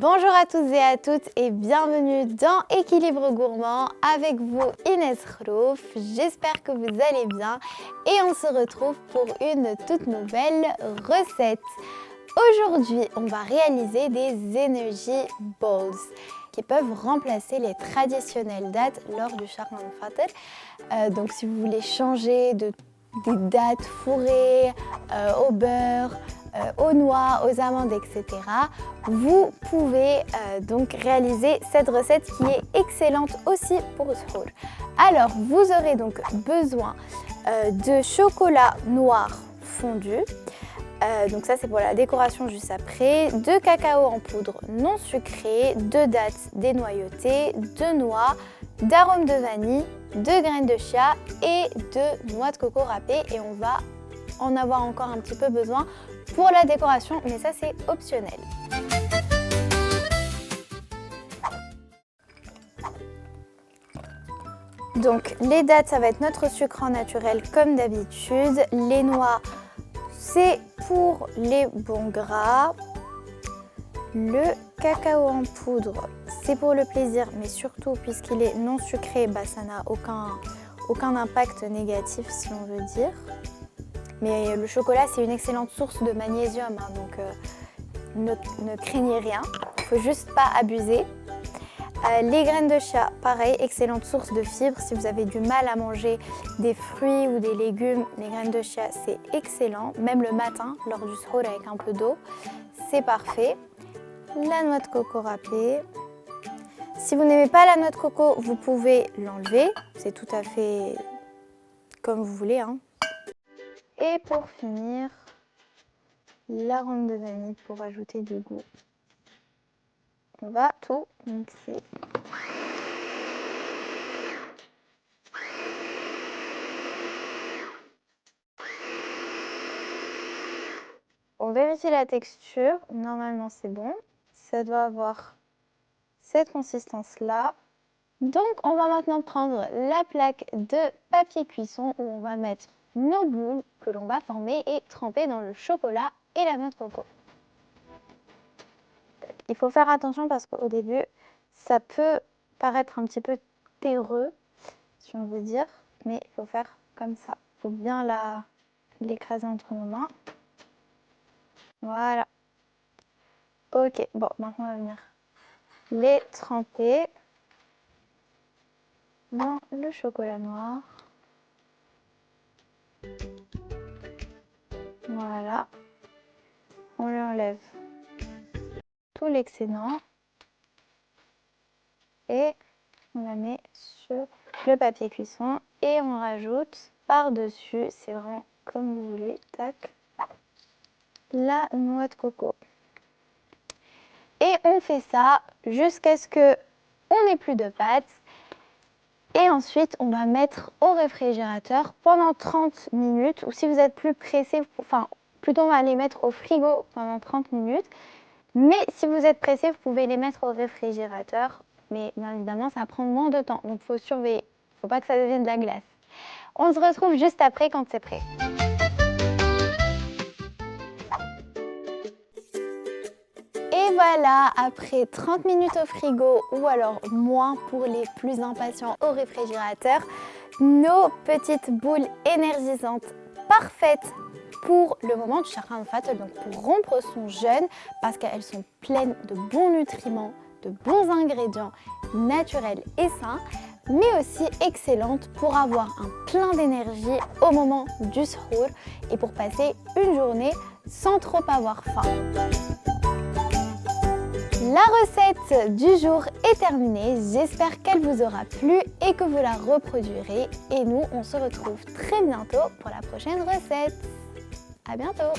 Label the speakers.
Speaker 1: Bonjour à tous et à toutes et bienvenue dans Équilibre Gourmand avec vous Inès Khrouf. J'espère que vous allez bien et on se retrouve pour une toute nouvelle recette. Aujourd'hui, on va réaliser des Energy Balls qui peuvent remplacer les traditionnelles dattes lors du Shahran al-Fitr. Donc si vous voulez changer des dattes fourrées au beurre, aux noix, aux amandes, etc. Vous pouvez donc réaliser cette recette qui est excellente aussi pour le suhour. Alors, vous aurez donc besoin de chocolat noir fondu. Donc ça c'est pour la décoration juste après, de cacao en poudre non sucré, de dattes dénoyautées, de noix, d'arôme de vanille, de graines de chia et de noix de coco râpées, et on va en avoir encore un petit peu besoin pour la décoration, mais ça c'est optionnel. Donc les dattes, ça va être notre sucre naturel comme d'habitude. Les noix, c'est pour les bons gras. Le cacao en poudre, c'est pour le plaisir, mais surtout puisqu'il est non sucré, ça n'a aucun impact négatif si on veut dire. Mais le chocolat, c'est une excellente source de magnésium, donc ne craignez rien, il ne faut juste pas abuser. Les graines de chia, pareil, excellente source de fibres. Si vous avez du mal à manger des fruits ou des légumes, les graines de chia, c'est excellent. Même le matin, lors du suhour avec un peu d'eau, c'est parfait. La noix de coco râpée. Si vous n'aimez pas la noix de coco, vous pouvez l'enlever. C'est tout à fait comme vous voulez, hein. Et pour finir, l'arôme de vanille pour ajouter du goût. On va tout mixer. On vérifie la texture. Normalement, c'est bon. Ça doit avoir cette consistance-là. Donc, on va maintenant prendre la plaque de papier cuisson où on va mettre nos boules que l'on va former et tremper dans le chocolat et la noix de coco. Il faut faire attention parce qu'au début, ça peut paraître un petit peu terreux, si on veut dire, mais il faut faire comme ça. Il faut bien l'écraser entre nos mains. Voilà. Ok, bon, maintenant on va venir les tremper dans le chocolat noir. Voilà. On lui enlève tout l'excédent et on la met sur le papier cuisson et on rajoute par-dessus, c'est vraiment comme vous voulez, tac, la noix de coco. Et on fait ça jusqu'à ce qu'on n'ait plus de pâte. Et ensuite, on va mettre au réfrigérateur pendant 30 minutes. Ou si vous êtes plus pressé, plutôt on va les mettre au frigo pendant 30 minutes. Mais si vous êtes pressé, vous pouvez les mettre au réfrigérateur. Mais bien évidemment, ça prend moins de temps. Donc, il faut surveiller. Il ne faut pas que ça devienne de la glace. On se retrouve juste après quand c'est prêt. Et voilà, après 30 minutes au frigo ou alors moins pour les plus impatients au réfrigérateur, nos petites boules énergisantes parfaites pour le moment du Shahran al-Fitr, donc pour rompre son jeûne parce qu'elles sont pleines de bons nutriments, de bons ingrédients naturels et sains, mais aussi excellentes pour avoir un plein d'énergie au moment du suhour et pour passer une journée sans trop avoir faim. La recette du jour est terminée, j'espère qu'elle vous aura plu et que vous la reproduirez. Et nous, on se retrouve très bientôt pour la prochaine recette. À bientôt!